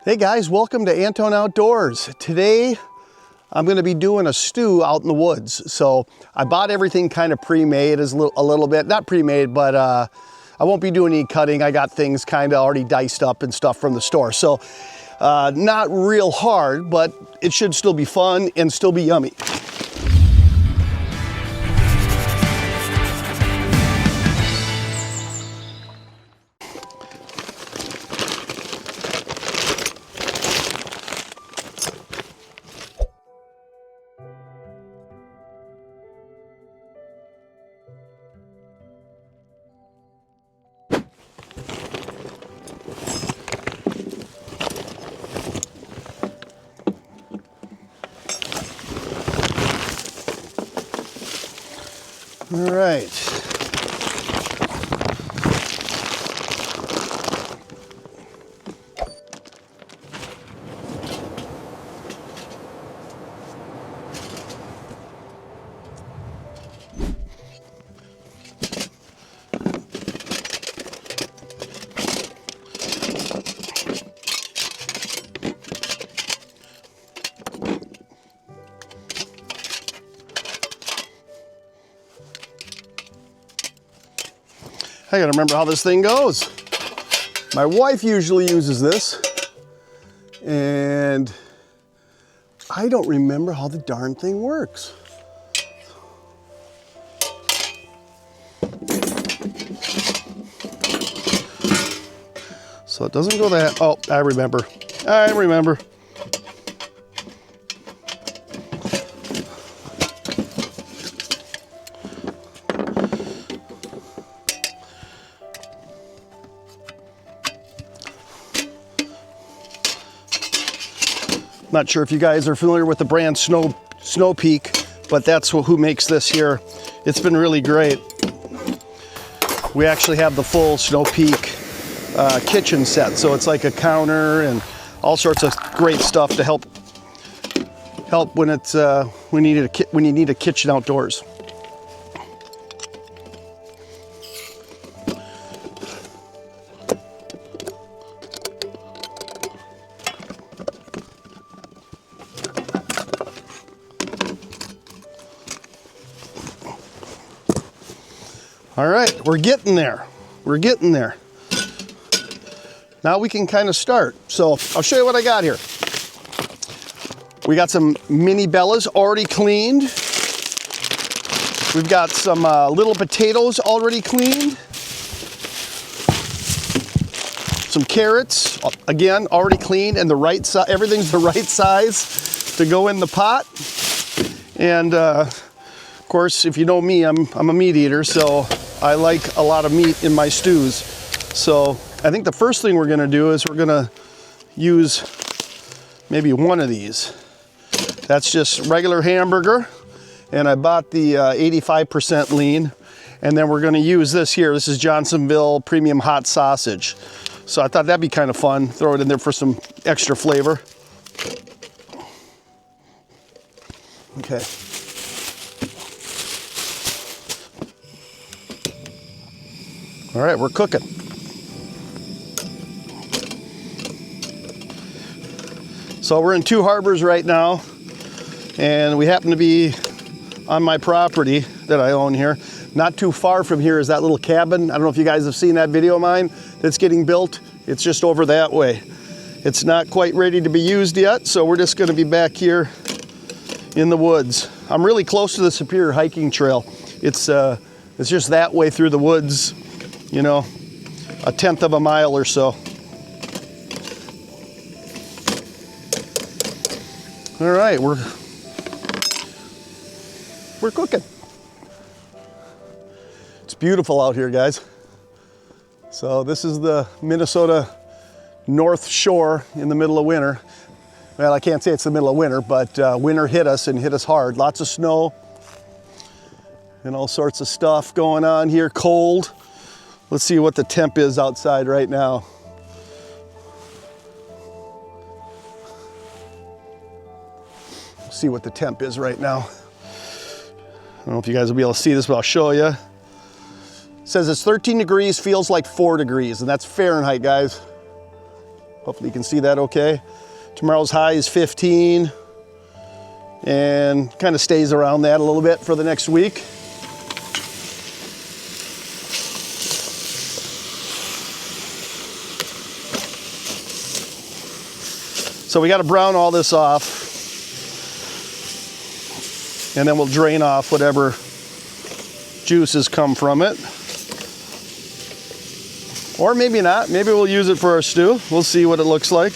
Hey guys, welcome to Antone Outdoors. Today I'm going to be doing a stew out in the woods. So I bought everything kind of pre-made a little bit, not pre-made, but I won't be doing any cutting. I got things kind of already diced up and stuff from the store. So not real hard, but it should still be fun and still be yummy. All right. I gotta remember how this thing goes. My wife usually uses this, and I don't remember how the darn thing works. So it doesn't go that, oh, I remember. Not sure if you guys are familiar with the brand Snow Peak, but that's who makes this here. It's been really great. We actually have the full Snow Peak kitchen set, so it's like a counter and all sorts of great stuff to help when it's when you need a kitchen outdoors. All right, we're getting there. We're getting there. Now we can kind of start. So I'll show you what I got here. We got some mini bellas already cleaned. We've got some little potatoes already cleaned. Some carrots, again, already cleaned and the right size. Everything's the right size to go in the pot. And of course, if you know me, I'm a meat eater, so I like a lot of meat in my stews. So I think the first thing we're gonna do is we're gonna use maybe one of these. That's just regular hamburger. And I bought the 85% lean. And then we're gonna use this here. This is Johnsonville Premium Hot Sausage. So I thought that'd be kind of fun. Throw it in there for some extra flavor. Okay. All right, we're cooking. So we're in Two Harbors right now, and we happen to be on my property that I own here. Not too far from here is that little cabin. I don't know if you guys have seen that video of mine that's getting built. It's just over that way. It's not quite ready to be used yet, so we're just gonna be back here in the woods. I'm really close to the Superior Hiking Trail. It's just that way through the woods, you know, a 1/10 of a mile or so. All right, we're cooking. It's beautiful out here, guys. So this is the Minnesota North Shore in the middle of winter. Well, I can't say it's the middle of winter, but winter hit us and hit us hard. Lots of snow and all sorts of stuff going on here, cold. Let's see what the temp is outside right now. See what the temp is right now. I don't know if you guys will be able to see this, but I'll show you. It says it's 13 degrees, feels like 4 degrees, and that's Fahrenheit, guys. Hopefully you can see that okay. Tomorrow's high is 15 and kind of stays around that a little bit for the next week. So we got to brown all this off, and then we'll drain off whatever juices come from it. Or maybe not. Maybe we'll use it for our stew. We'll see what it looks like.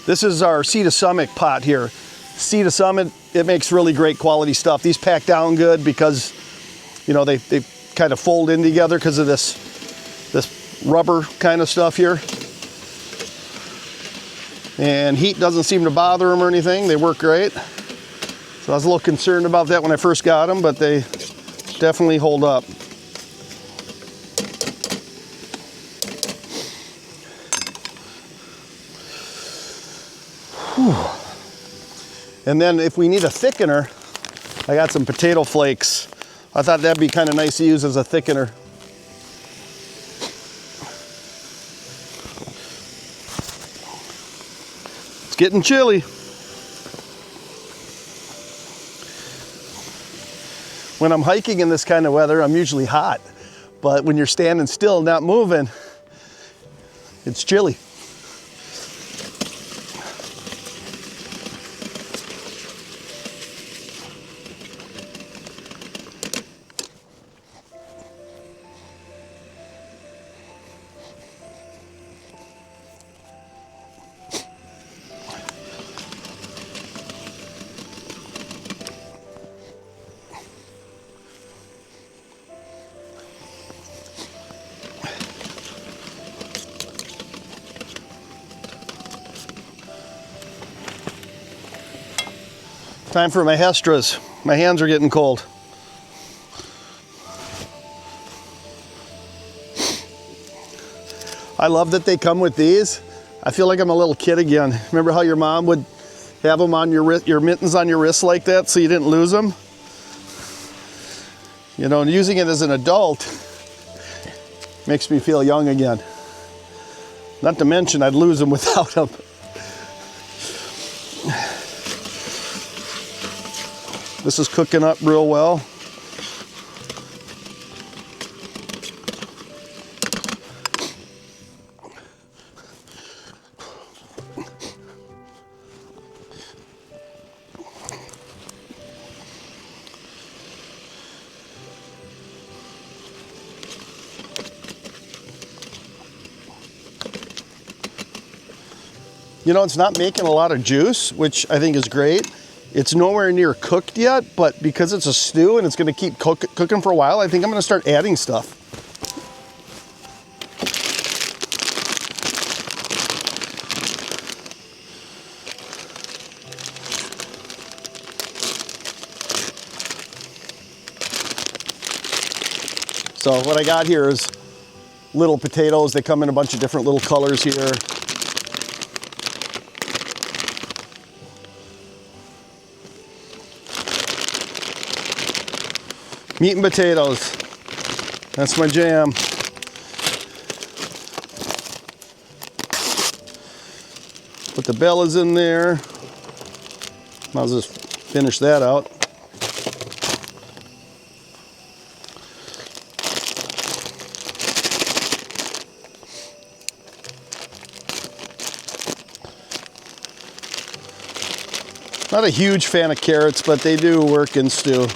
This is our Sea to Summit pot here. Sea to Summit, it makes really great quality stuff. These pack down good because, you know, they kind of fold in together because of this rubber kind of stuff here. And heat doesn't seem to bother them or anything. They work great. So I was a little concerned about that when I first got them, but they definitely hold up. Whew. And then if we need a thickener, I got some potato flakes. I thought that'd be kind of nice to use as a thickener. It's getting chilly. When I'm hiking in this kind of weather, I'm usually hot. But when you're standing still, not moving, it's chilly. Time for my Hestras. My hands are getting cold. I love that they come with these. I feel like I'm a little kid again. Remember how your mom would have them on your wrist, your mittens on your wrist like that so you didn't lose them? You know, and using it as an adult makes me feel young again. Not to mention I'd lose them without them. This is cooking up real well. You know, it's not making a lot of juice, which I think is great. It's nowhere near cooked yet, but because it's a stew and it's going to keep cooking for a while, I think I'm going to start adding stuff. So what I got here is little potatoes. They come in a bunch of different little colors here. Meat and potatoes. That's my jam. Put the bellas in there. I'll just finish that out. Not a huge fan of carrots, but they do work in stew.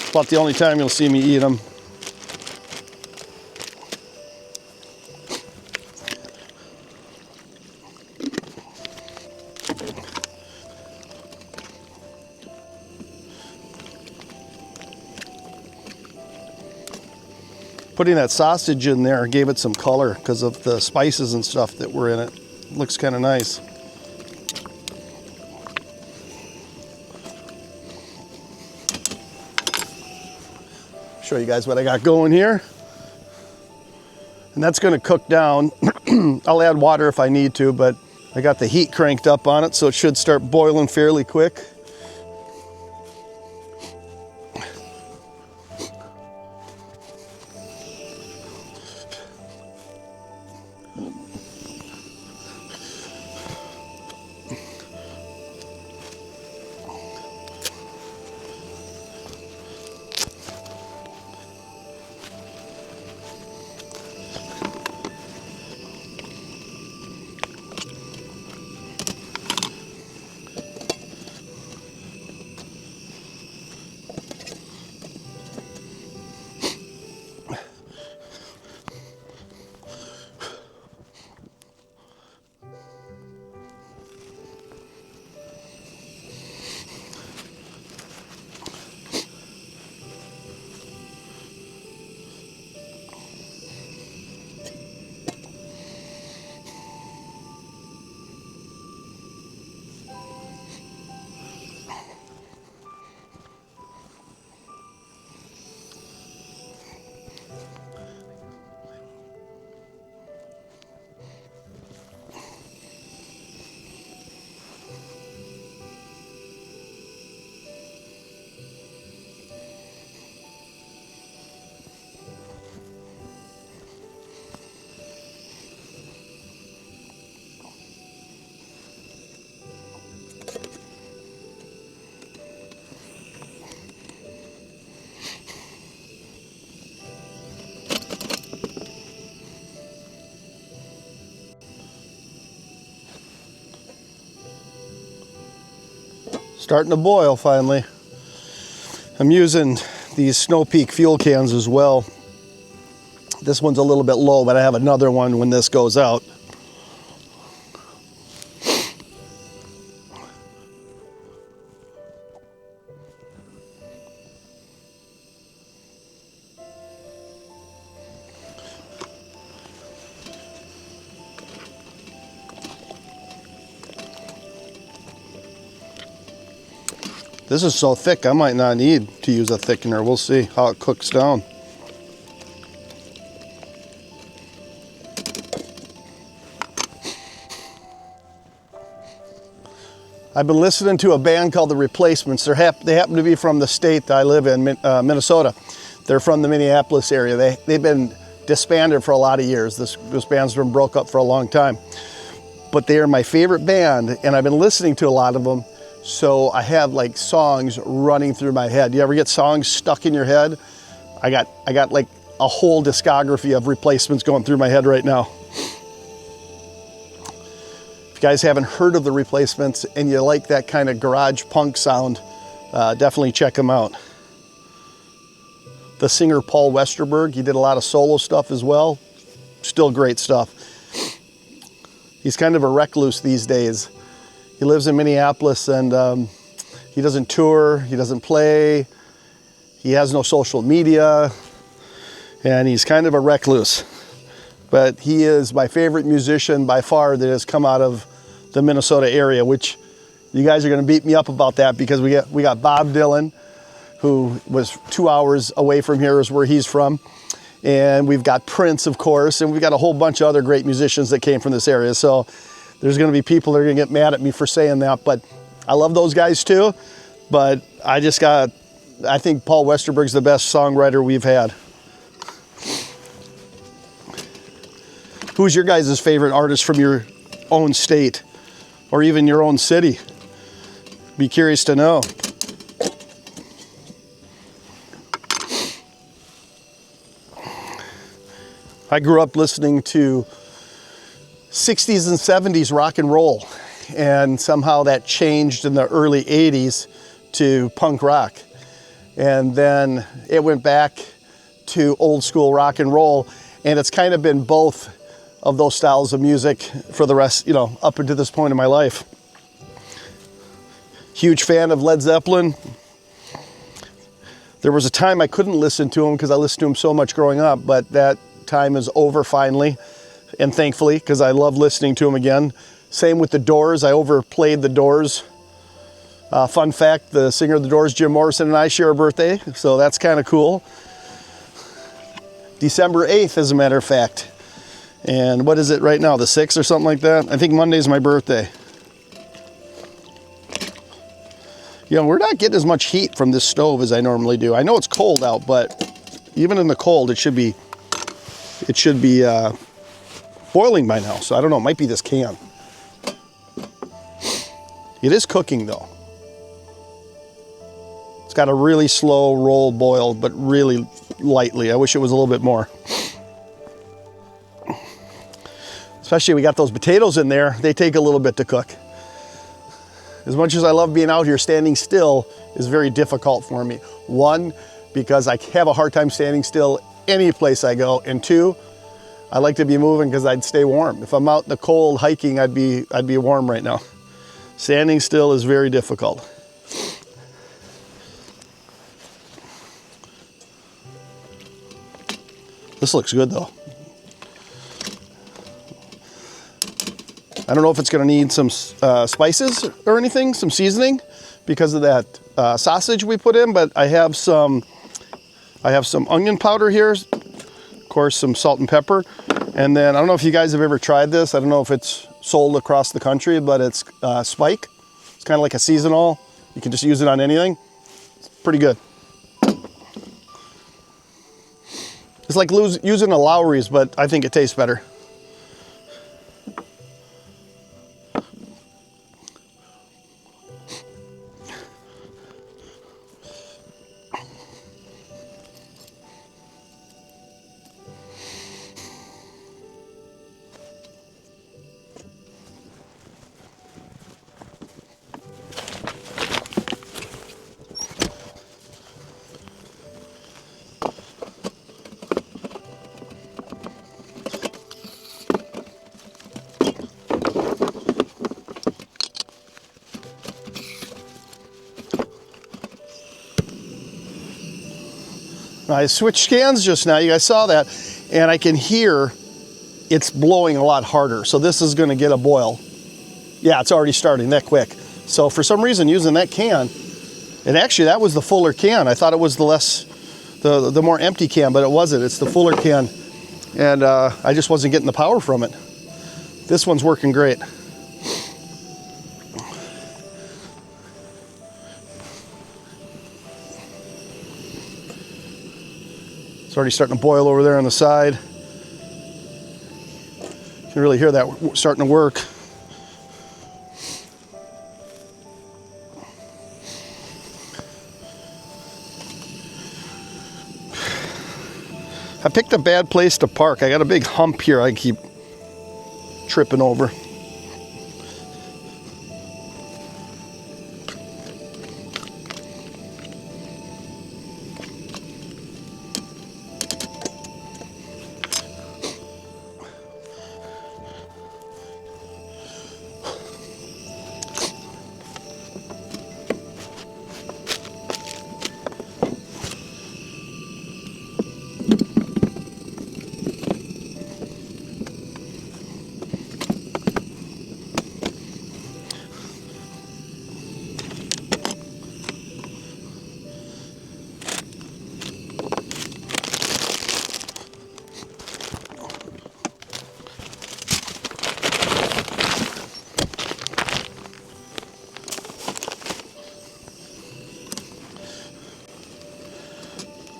About the only time you'll see me eat them. Putting that sausage in there gave it some color because of the spices and stuff that were in it. Looks kind of nice. Show you guys what I got going here. And that's going to cook down. I'll add water if I need to, but I got the heat cranked up on it, so it should start boiling fairly quick. Starting to boil finally. I'm using these Snow Peak fuel cans as well. This one's a little bit low, but I have another one when this goes out. This is so thick, I might not need to use a thickener. We'll see how it cooks down. I've been listening to a band called The Replacements. They happen to be from the state that I live in, Minnesota. They're from the Minneapolis area. They've been disbanded for a lot of years. This band's been broke up for a long time. But they are my favorite band, and I've been listening to a lot of them. So I have like songs running through my head. You ever get songs stuck in your head? I got like a whole discography of Replacements going through my head right now. If you guys haven't heard of the Replacements and you like that kind of garage punk sound, definitely check them out. The singer Paul Westerberg, he did a lot of solo stuff as well. Still great stuff. He's kind of a recluse these days. He lives in Minneapolis, and he doesn't tour, he doesn't play, he has no social media, and he's kind of a recluse. But he is my favorite musician by far that has come out of the Minnesota area, which you guys are gonna beat me up about that because we got Bob Dylan, who was 2 hours away from here is where he's from. And we've got Prince, of course, and we've got a whole bunch of other great musicians that came from this area. So there's gonna be people that are gonna get mad at me for saying that, but I love those guys too. But I think Paul Westerberg's the best songwriter we've had. Who's your guys' favorite artist from your own state or even your own city? Be curious to know. I grew up listening to 60s and 70s rock and roll, and somehow that changed in the early 80s to punk rock. And then it went back to old school rock and roll, and it's kind of been both of those styles of music for the rest, up until this point in my life. Huge fan of Led Zeppelin. There was a time I couldn't listen to him because I listened to him so much growing up, but that time is over finally, and thankfully, because I love listening to him again. Same with the Doors. I overplayed the Doors. Fun fact, the singer of the Doors, Jim Morrison, and I share a birthday, so that's kind of cool. December 8th, as a matter of fact. And what is it right now, the 6th or something like that? I think Monday's my birthday. You know, we're not getting as much heat from this stove as I normally do. I know it's cold out, but even in the cold, it should be boiling by now. So I don't know, it might be this can. It is cooking though. It's got a really slow roll boil, but really lightly. I wish it was a little bit more. Especially we got those potatoes in there, they take a little bit to cook. As much as I love being out here, standing still is very difficult for me. One, because I have a hard time standing still any place I go, and two, I like to be moving because I'd stay warm. If I'm out in the cold hiking, I'd be warm right now. Standing still is very difficult. This looks good though. I don't know if it's gonna need some spices or anything, some seasoning because of that sausage we put in, but I have some onion powder here, of course some salt and pepper, and then I don't know if you guys have ever tried this. I don't know if it's sold across the country, but it's Spike. It's kind of like a seasonal. You can just use it on anything. It's pretty good. It's like using a Lowry's, but I think it tastes better. I switched scans just now, you guys saw that, and I can hear it's blowing a lot harder. So this is gonna get a boil. Yeah, it's already starting that quick. So for some reason, using that can, and actually that was the fuller can. I thought it was the more empty can, but it wasn't. It's the fuller can, and I just wasn't getting the power from it. This one's working great. It's already starting to boil over there on the side. You can really hear that starting to work. I picked a bad place to park. I got a big hump here I keep tripping over.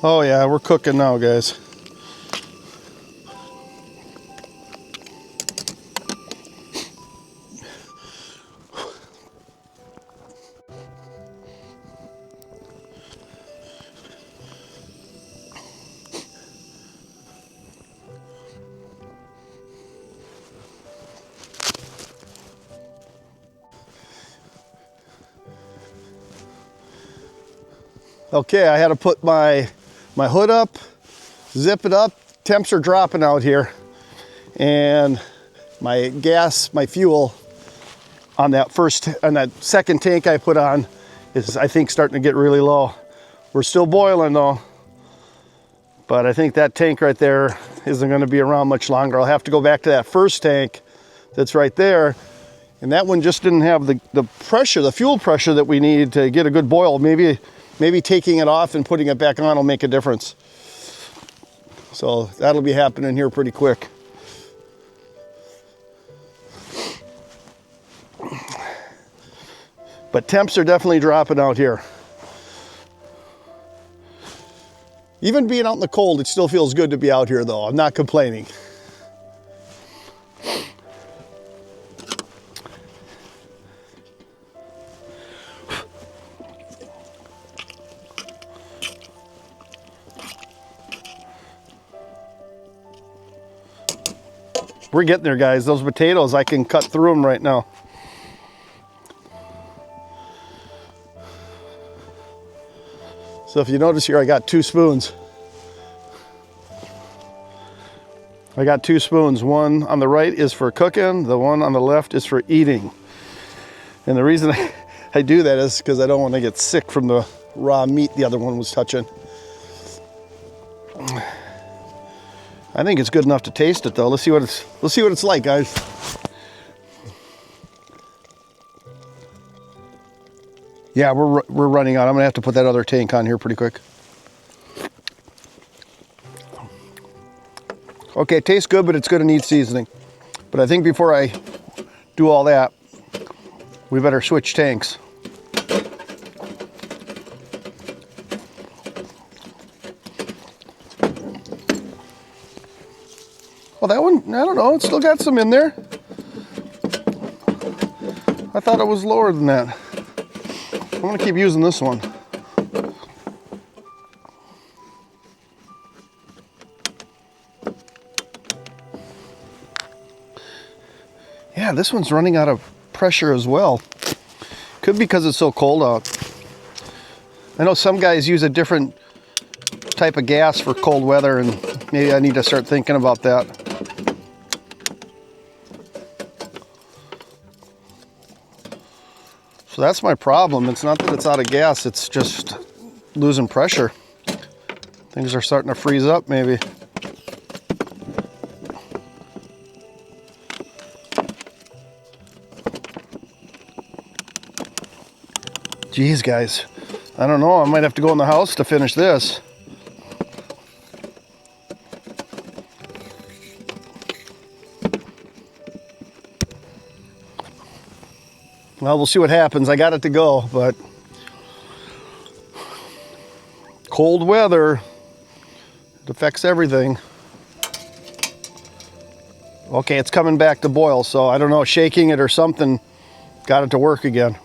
Oh yeah, we're cooking now, guys. Okay, I had to put my hood up, zip it up. Temps are dropping out here, and my fuel on that second tank I put on is, I think, starting to get really low. We're still boiling though, but I think that tank right there isn't going to be around much longer. I'll have to go back to that first tank that's right there, and that one just didn't have the pressure, the fuel pressure that we need to get a good boil. Maybe taking it off and putting it back on will make a difference. So that'll be happening here pretty quick. But temps are definitely dropping out here. Even being out in the cold, it still feels good to be out here though. I'm not complaining. We're getting there, guys. Those potatoes, I can cut through them right now. So if you notice here, I got 2 spoons. I got 2 spoons. One on the right is for cooking. The one on the left is for eating. And the reason I do that is because I don't want to get sick from the raw meat the other one was touching. I think it's good enough to taste it though. Let's see what it's like, guys. Yeah, we're running out. I'm gonna have to put that other tank on here pretty quick. Okay, it tastes good, but it's gonna need seasoning. But I think before I do all that, we better switch tanks. Well, that one, I don't know, it's still got some in there. I thought it was lower than that. I'm gonna keep using this one. Yeah, this one's running out of pressure as well. Could be because it's so cold out. I know some guys use a different type of gas for cold weather, and maybe I need to start thinking about that. So that's my problem. It's not that it's out of gas, it's just losing pressure. Things are starting to freeze up maybe. Geez, guys, I don't know. I might have to go in the house to finish this. Well, we'll see what happens. I got it to go, but cold weather, it affects everything. Okay, it's coming back to boil, so I don't know, shaking it or something got it to work again.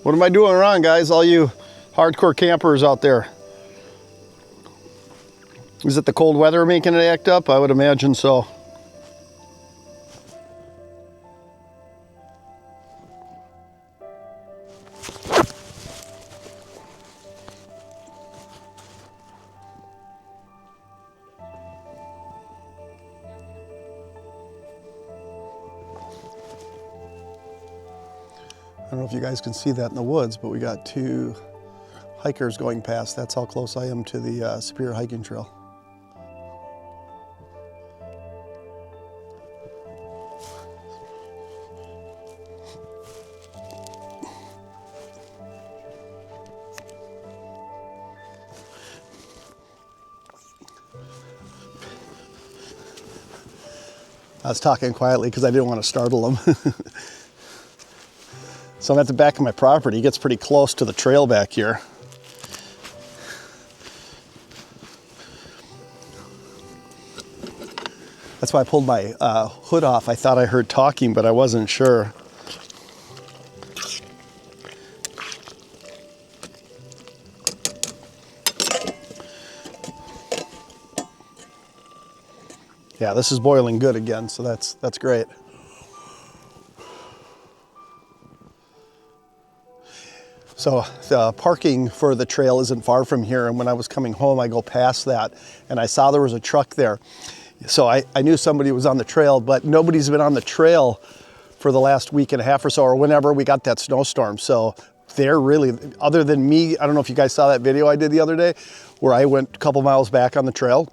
What am I doing wrong, guys? All you hardcore campers out there. Is it the cold weather making it act up? I would imagine so. I don't know if you guys can see that in the woods, but we got 2 hikers going past. That's how close I am to the Superior Hiking Trail. I was talking quietly because I didn't want to startle them. So I'm at the back of my property. It gets pretty close to the trail back here. That's why I pulled my hood off. I thought I heard talking, but I wasn't sure. Yeah, this is boiling good again, so that's great. So the parking for the trail isn't far from here, and when I was coming home, I go past that, and I saw there was a truck there. So I knew somebody was on the trail, but nobody's been on the trail for the last week and a half or so, or whenever we got that snowstorm. So they're really, other than me, I don't know if you guys saw that video I did the other day, where I went a couple miles back on the trail,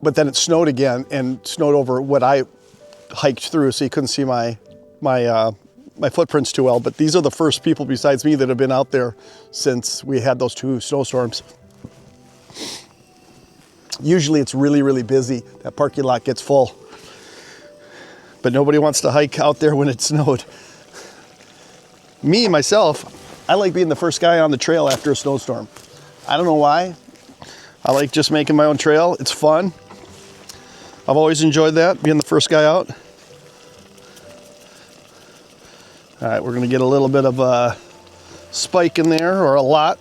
but then it snowed again, and snowed over what I hiked through, so you couldn't see my footprints too well. But these are the first people besides me that have been out there since we had those 2 snowstorms. Usually it's really, really busy. That parking lot gets full. But nobody wants to hike out there when it snowed. Me, myself, I like being the first guy on the trail after a snowstorm. I don't know why. I like just making my own trail. It's fun. I've always enjoyed that, being the first guy out. All right, we're gonna get a little bit of a spike in there, or a lot.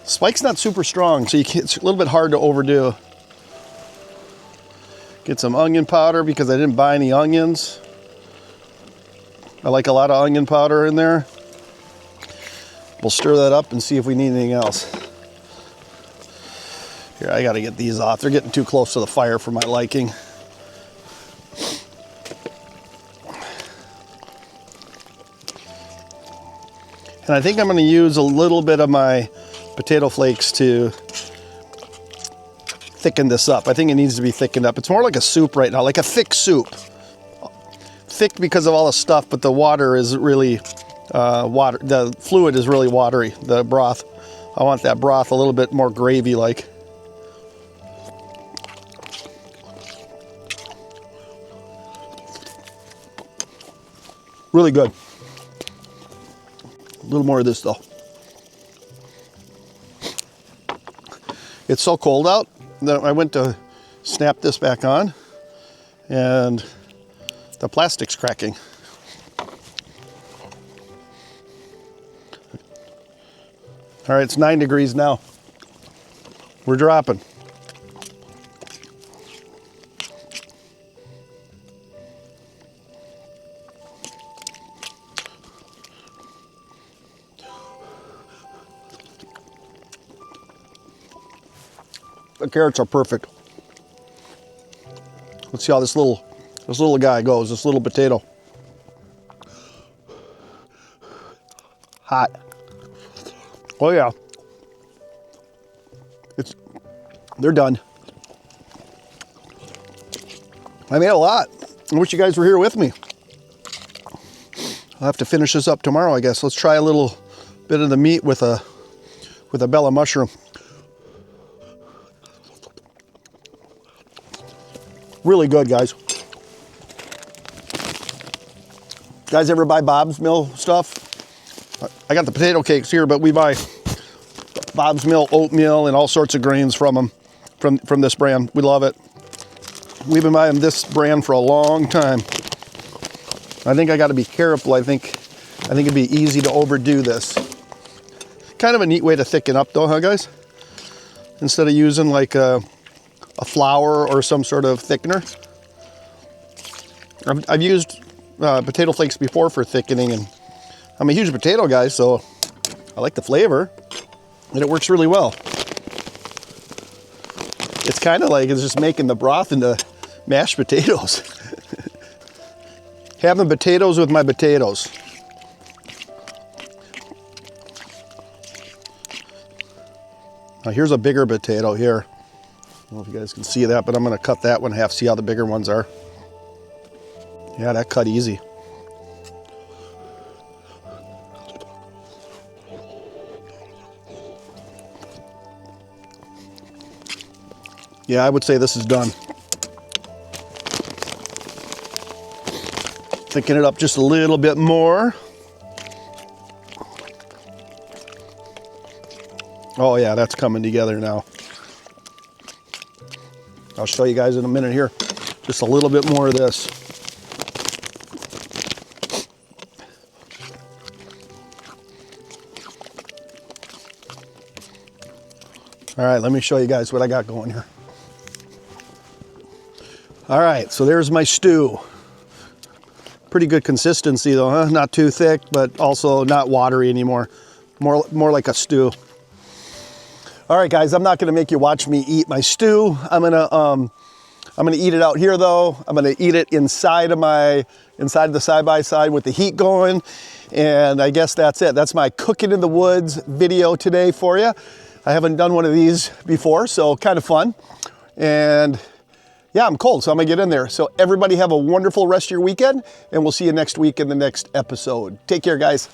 Spike's not super strong, so it's a little bit hard to overdo. Get some onion powder because I didn't buy any onions. I like a lot of onion powder in there. We'll stir that up and see if we need anything else. Here, I gotta get these off. They're getting too close to the fire for my liking. And I think I'm gonna use a little bit of my potato flakes to thicken this up. I think it needs to be thickened up. It's more like a soup right now, like a thick soup. Thick because of all the stuff, but the water is really, the fluid is really watery, the broth. I want that broth a little bit more gravy-like. Really good. A little more of this though. It's so cold out that I went to snap this back on and the plastic's cracking. All right, it's 9 degrees now. We're dropping. The carrots are perfect. Let's see how this little guy goes, this little potato. Hot. Oh yeah. They're done. I made a lot. I wish you guys were here with me. I'll have to finish this up tomorrow, I guess. Let's try a little bit of the meat with a Bella mushroom. Really good, guys. Guys ever buy Bob's Mill stuff? I got the potato cakes here, but we buy Bob's Mill oatmeal and all sorts of grains from them, from this brand. We love it. We've been buying this brand for a long time. I think I got to be careful. I think it'd be easy to overdo this. Kind of a neat way to thicken up though, huh guys? Instead of using like a flour or some sort of thickener. I've used potato flakes before for thickening, and I'm a huge potato guy, so I like the flavor, and it works really well. It's kind of like it's just making the broth into mashed potatoes. Having potatoes with my potatoes. Now here's a bigger potato here. I don't know if you guys can see that, but I'm going to cut that one in half, see how the bigger ones are. Yeah, that cut easy. Yeah, I would say this is done. Thicken it up just a little bit more. Oh yeah, that's coming together now. I'll show you guys in a minute here. Just a little bit more of this. All right, let me show you guys what I got going here. All right, so there's my stew. Pretty good consistency though, huh? Not too thick, but also not watery anymore. More like a stew. All right, guys, I'm not gonna make you watch me eat my stew. I'm gonna eat it out here though. I'm gonna eat it inside the side-by-side with the heat going. And I guess that's it. That's my cooking in the woods video today for you. I haven't done one of these before, so kind of fun. And yeah, I'm cold, so I'm gonna get in there. So everybody have a wonderful rest of your weekend, and we'll see you next week in the next episode. Take care, guys.